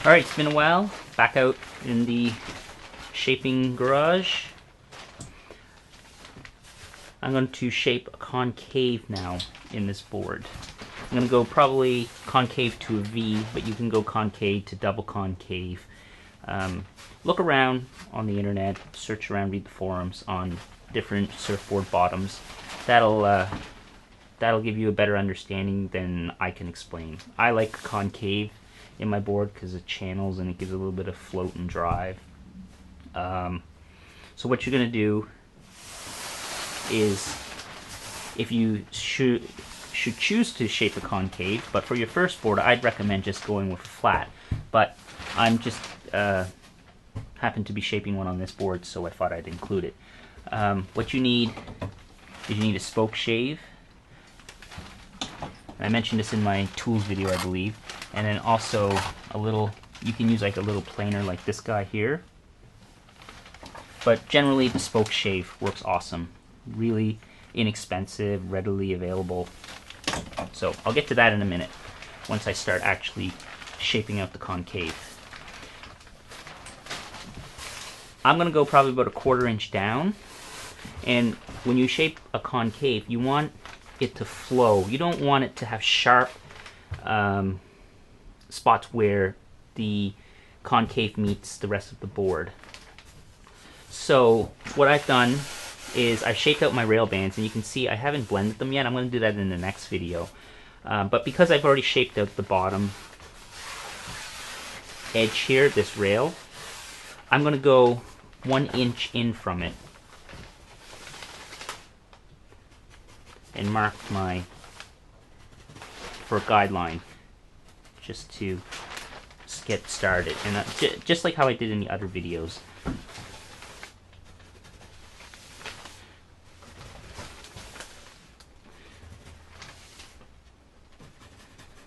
Alright, it's been a while. Back out in the shaping garage. I'm going to shape a concave now in this board. I'm going to go probably concave to a V, but you can go concave to double concave. Look around on the internet, search around, read the forums on different surfboard bottoms. That'll give you a better understanding than I can explain. I like concave in my board because it channels and it gives a little bit of float and drive. So what you're going to do is, if you should choose to shape a concave, but for your first board I'd recommend just going with flat, but I'm just happen to be shaping one on this board, so I thought I'd include it. What you need is you need a spoke shave. I mentioned this in my tools video, I believe. And then also a little, you can use like a little planer like this guy here. But generally the spoke shave works awesome. Really inexpensive, readily available. So I'll get to that in a minute once I start actually shaping out the concave. I'm going to go probably about a 1/4 inch down. And when you shape a concave, you want it to flow. You don't want it to have sharp spots where the concave meets the rest of the board. So what I've done is I've shaped out my rail bands, and you can see I haven't blended them yet. I'm going to do that in the next video. But because I've already shaped out the bottom edge here, this rail, I'm going to go 1 inch in from it and mark for a guideline, just to get started, and just like how I did in the other videos.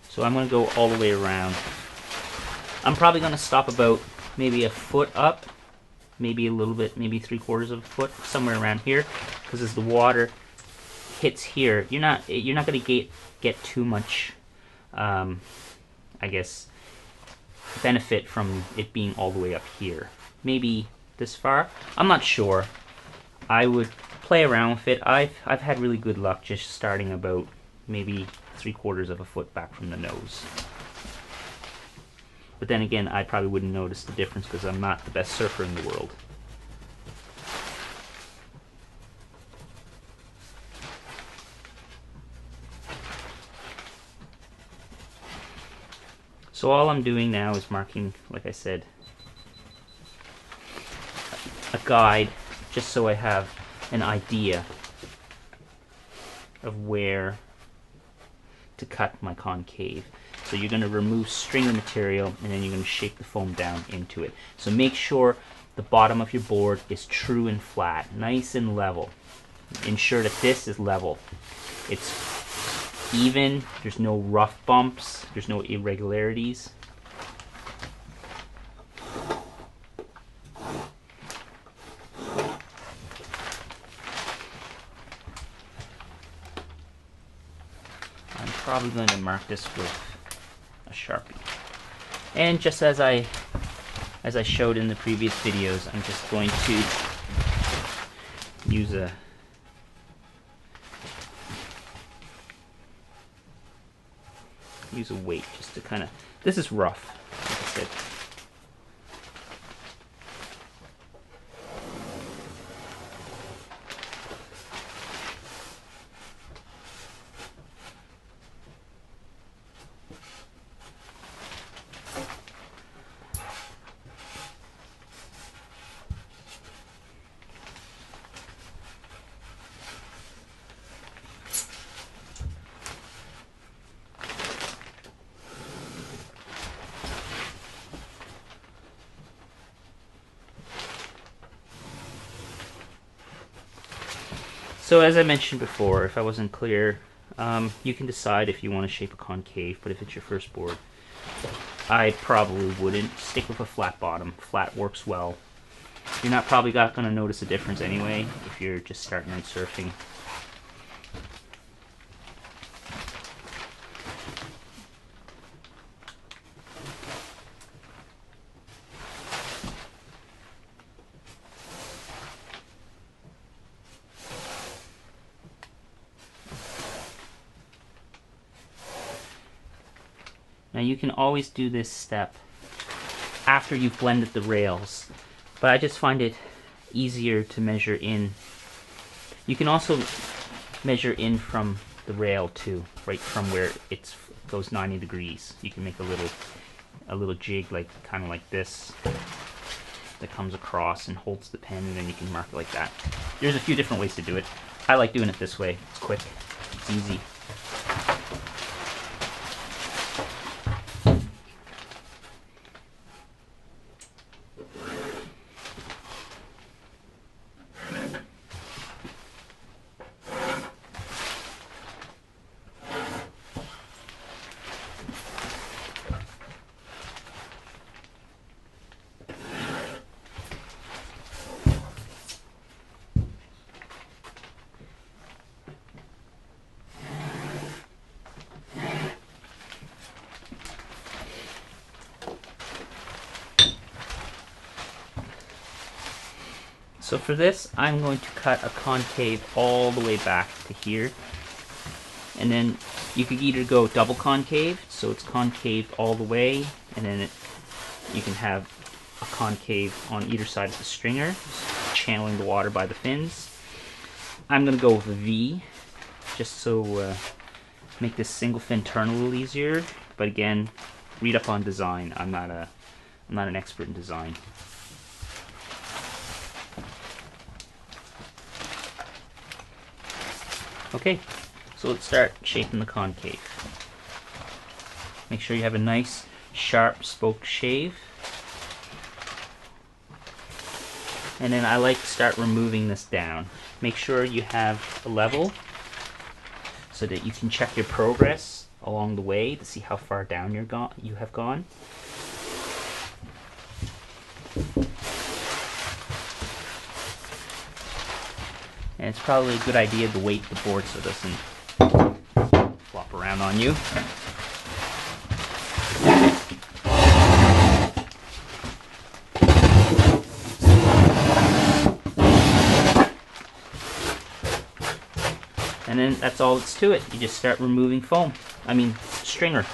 So I'm going to go all the way around. I'm probably going to stop about maybe a foot up, maybe a little bit, maybe 3/4 of a foot, somewhere around here, because as the water hits here, you're not going to get too much, I guess, benefit from it being all the way up here. Maybe this far. I'm not sure. I would play around with it. I've had really good luck just starting about maybe 3/4 of a foot back from the nose. But then again, I probably wouldn't notice the difference because I'm not the best surfer in the world. So all I'm doing now is marking, like I said, a guide, just so I have an idea of where to cut my concave. So you're going to remove string of material, and then you're going to shape the foam down into it. So make sure the bottom of your board is true and flat, nice and level. Ensure that this is level. It's even, there's no rough bumps, there's no irregularities. I'm probably going to mark this with a Sharpie. And just as I showed in the previous videos, I'm just going to use a weight just to kind of, this is rough, like I said. So as I mentioned before, if I wasn't clear, you can decide if you want to shape a concave, but if it's your first board, I probably wouldn't. Stick with a flat bottom. Flat works well. You're not probably not going to notice a difference anyway if you're just starting out surfing. Now you can always do this step after you've blended the rails, but I just find it easier to measure in. You can also measure in from the rail too, right from where it goes 90 degrees. You can make a little jig, like kind of like this, that comes across and holds the pen, and then you can mark it like that. There's a few different ways to do it. I like doing it this way. It's quick, it's easy. So for this, I'm going to cut a concave all the way back to here. And then you could either go double concave, so it's concave all the way, and then you can have a concave on either side of the stringer, channeling the water by the fins. I'm going to go with a V, just so make this single fin turn a little easier. But again, read up on design. I'm not an expert in design. Okay, so let's start shaping the concave. Make sure you have a nice sharp spoke shave. And then I like to start removing this down. Make sure you have a level so that you can check your progress along the way to see how far down you have gone. And it's probably a good idea to weight the board so it doesn't flop around on you. And then that's all that's to it. You just start removing stringer.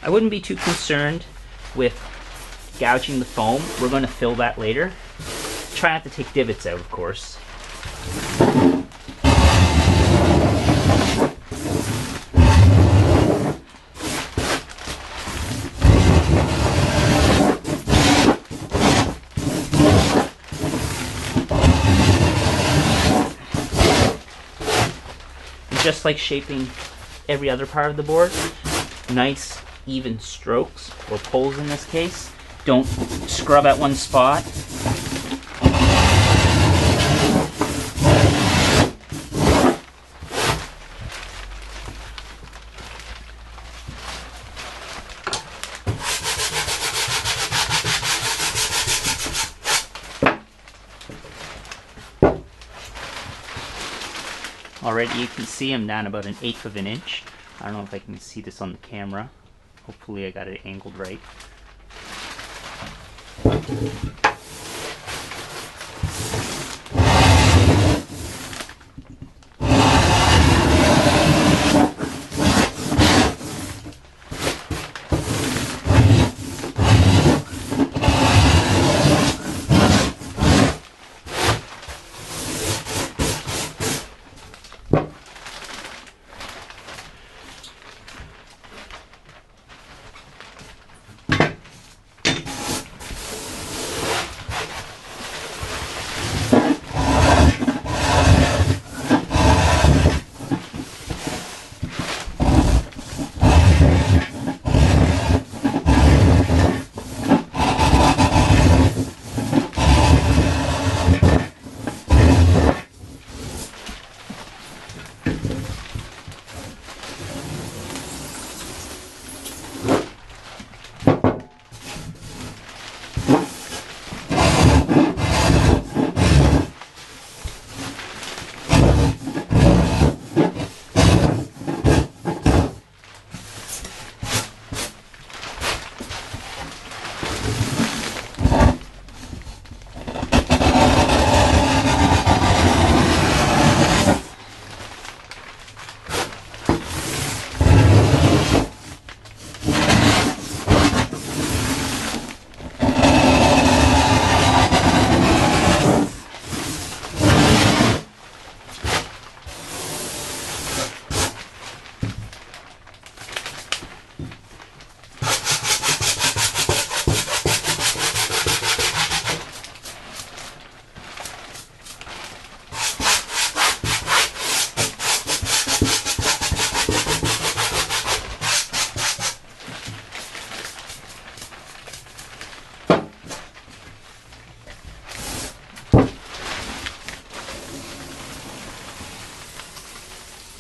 I wouldn't be too concerned with gouging the foam. We're going to fill that later. Try not to take divots out, of course. And just like shaping every other part of the board, nice even strokes, or pulls in this case. Don't scrub at one spot. Already you can see I'm down about 1/8 of an inch. I don't know if I can see this on the camera. Hopefully I got it angled right.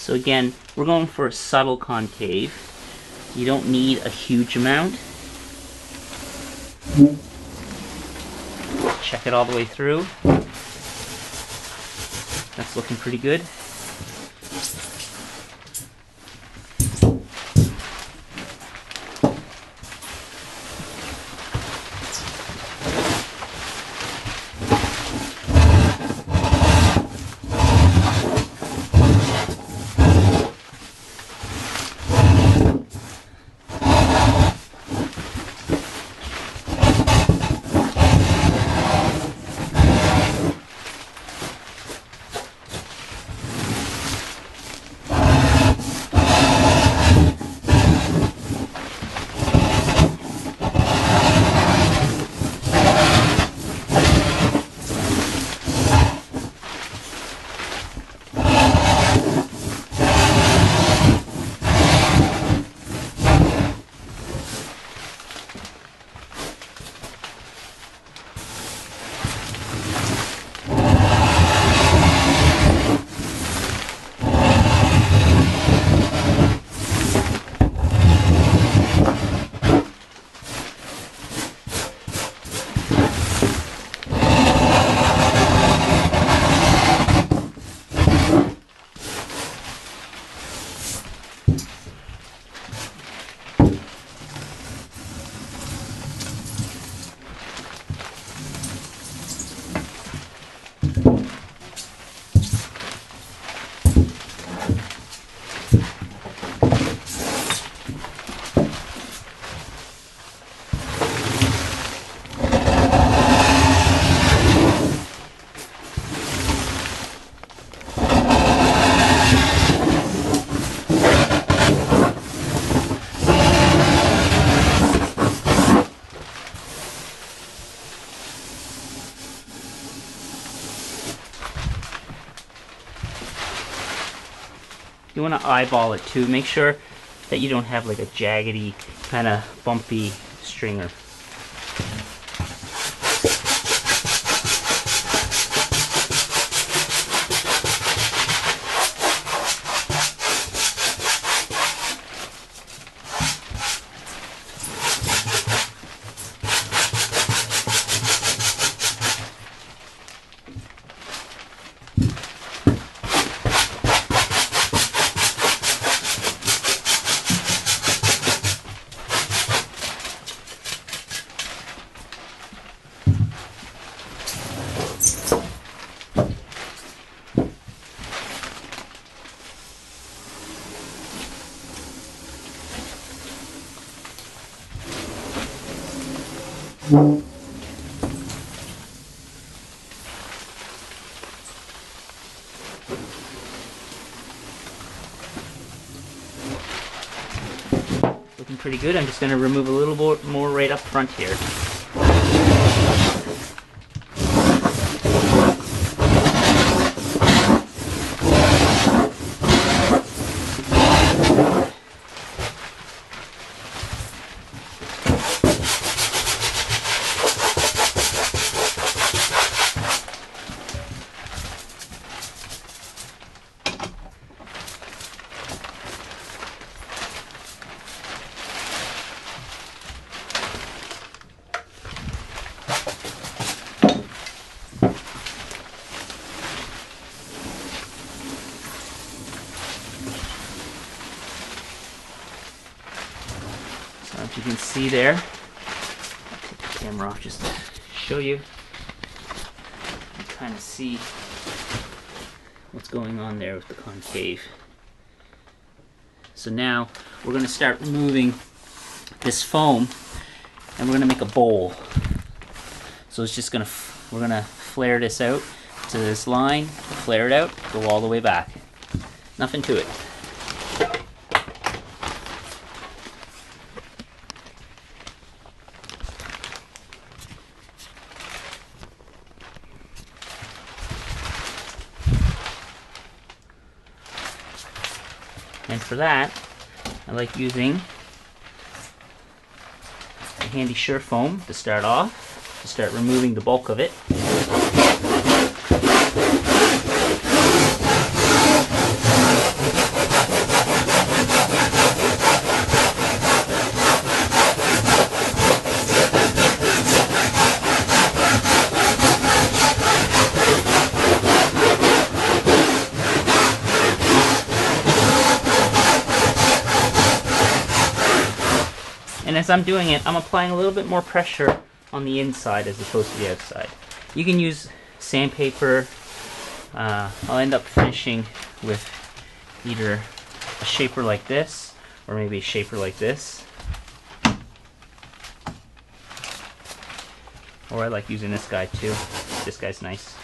So again, we're going for a subtle concave. You don't need a huge amount. Check it all the way through. That's looking pretty good. You want to eyeball it too. Make sure that you don't have like a jaggedy, kind of bumpy stringer. Looking pretty good. I'm just going to remove a little more right up front here. As you can see there, I'll take the camera off just to show you. You kind of see what's going on there with the concave. So now we're going to start removing this foam, and we're going to make a bowl. So it's just we're going to flare this out to this line, flare it out, go all the way back. Nothing to it. And for that, I like using a handy Surf foam to start off, to start removing the bulk of it. as I'm doing it, I'm applying a little bit more pressure on the inside as opposed to the outside. You can use sandpaper. I'll end up finishing with either a shaper like this or maybe a shaper like this. Or I like using this guy too. This guy's nice.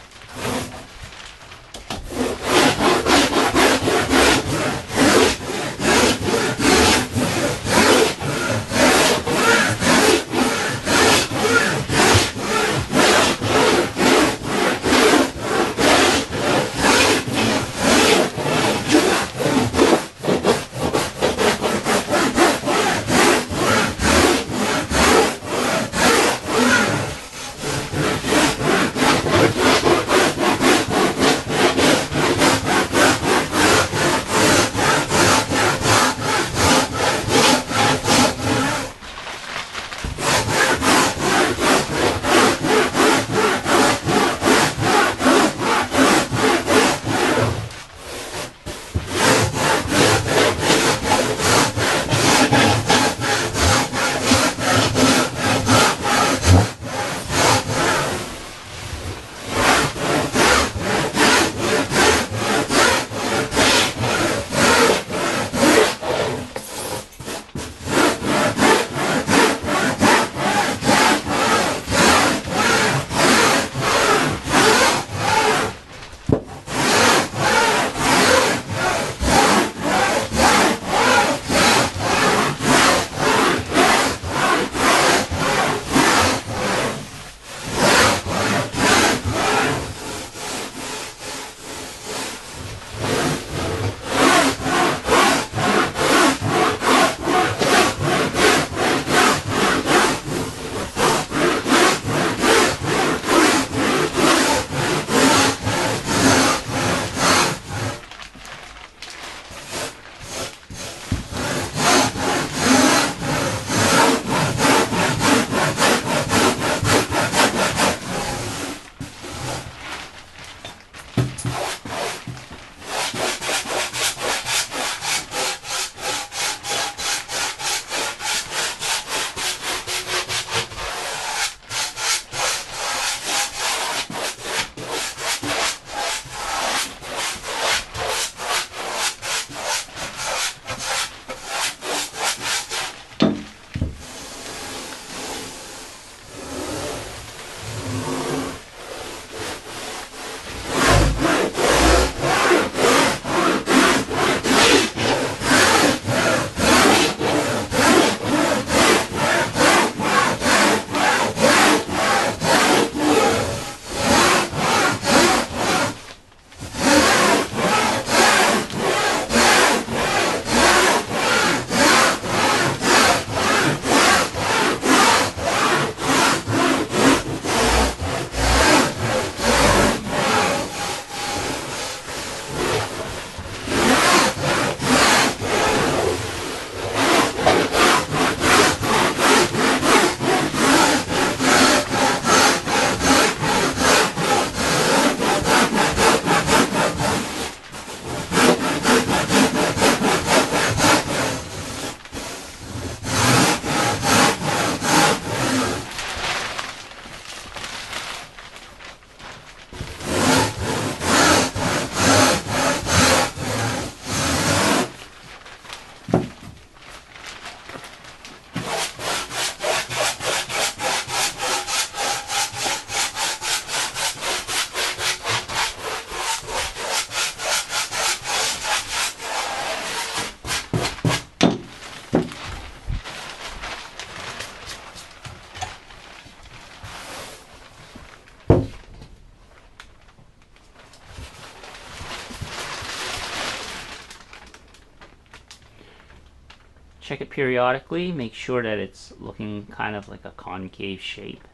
Check it periodically, make sure that it's looking kind of like a concave shape.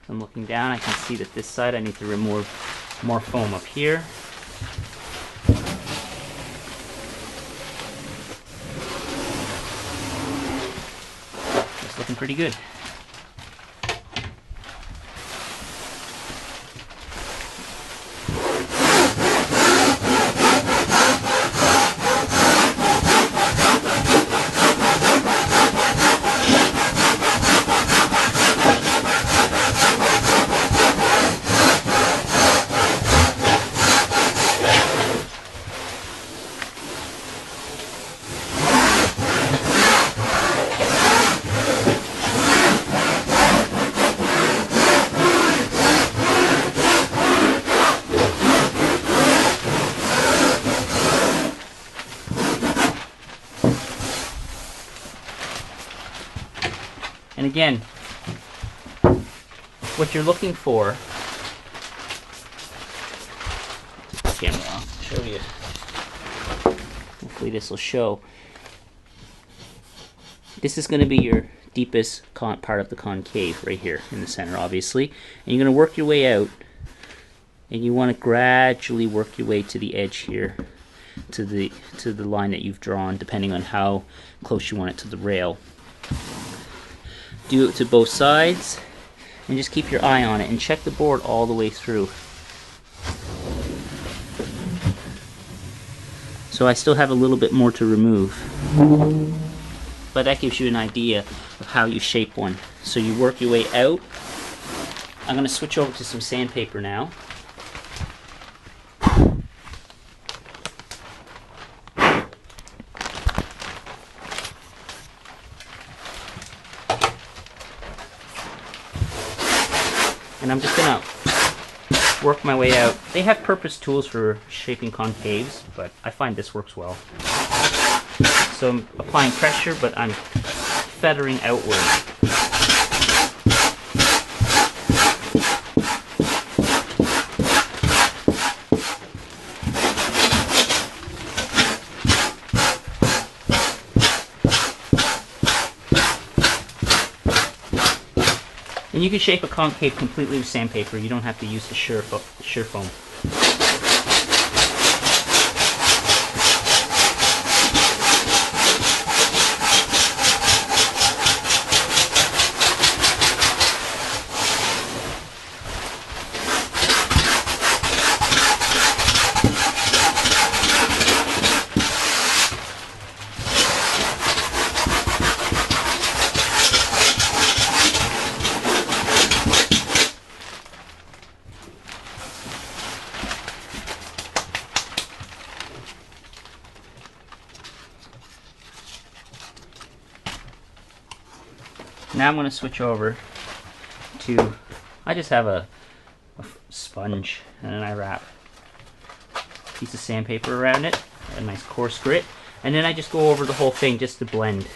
So I'm looking down, I can see that this side I need to remove more foam up here. It's looking pretty good. And again, what you're looking for, camera, I'll show you. Hopefully this will show. This is going to be your deepest part of the concave right here in the center, obviously. And you're going to work your way out, and you want to gradually work your way to the edge here, to the line that you've drawn, depending on how close you want it to the rail. Do it to both sides, and just keep your eye on it, and check the board all the way through. So I still have a little bit more to remove, but that gives you an idea of how you shape one. So you work your way out. I'm going to switch over to some sandpaper now. And I'm just going to work my way out. They have purpose tools for shaping concaves, but I find this works well. So I'm applying pressure, but I'm feathering outward. And you can shape a concave completely with sandpaper. You don't have to use the shear foam. Now I'm going to switch over to, I just have a sponge, and then I wrap a piece of sandpaper around it, a nice coarse grit, and then I just go over the whole thing just to blend.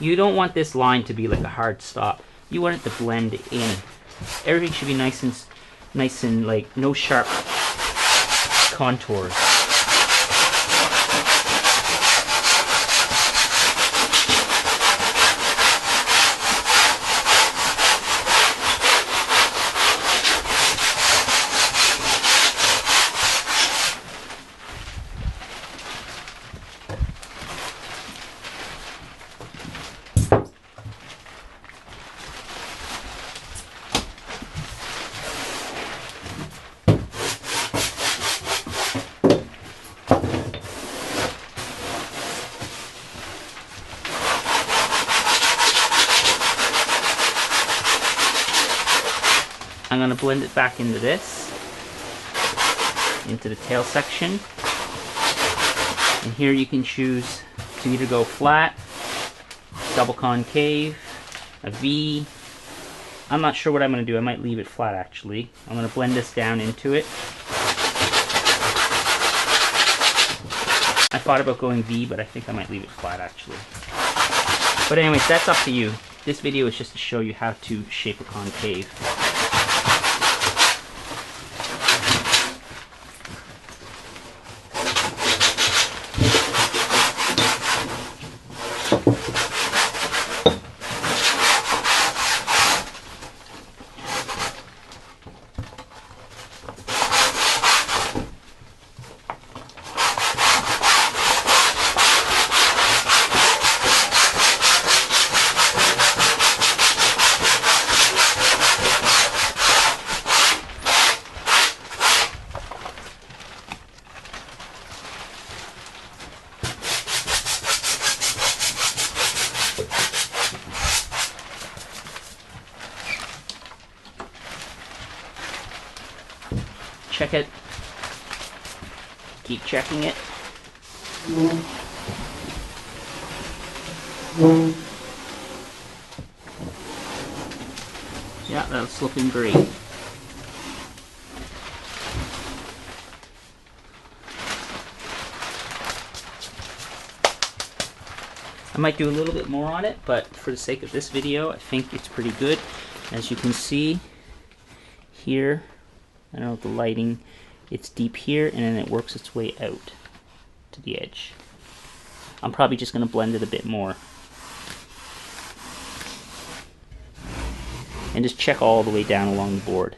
You don't want this line to be like a hard stop. You want it to blend in. Everything should be nice and like no sharp contours. I'm going to blend it back into this, into the tail section. And here you can choose to either go flat, double concave, a V. I'm not sure what I'm going to do. I might leave it flat actually. I'm going to blend this down into it. I thought about going V, but I think I might leave it flat actually. But anyways, that's up to you. This video is just to show you how to shape a concave. Check it. Keep checking it. Yeah, that's looking great. I might do a little bit more on it, but for the sake of this video, I think it's pretty good. As you can see here, I don't know if the lighting, it's deep here, and then it works its way out to the edge. I'm probably just going to blend it a bit more. And just check all the way down along the board.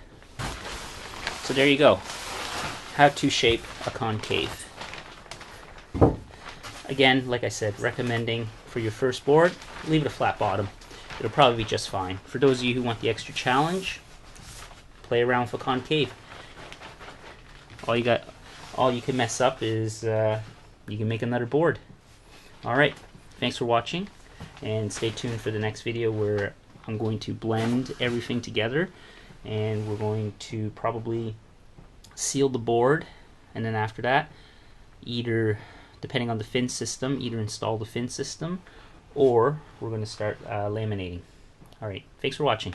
So there you go. How to shape a concave. Again, like I said, recommending for your first board, leave it a flat bottom. It'll probably be just fine. For those of you who want the extra challenge, play around with a concave. All you can mess up is you can make another board. Alright, thanks for watching, and stay tuned for the next video where I'm going to blend everything together, and we're going to probably seal the board, and then after that, either, depending on the fin system, either install the fin system, or we're going to start laminating. Alright, thanks for watching.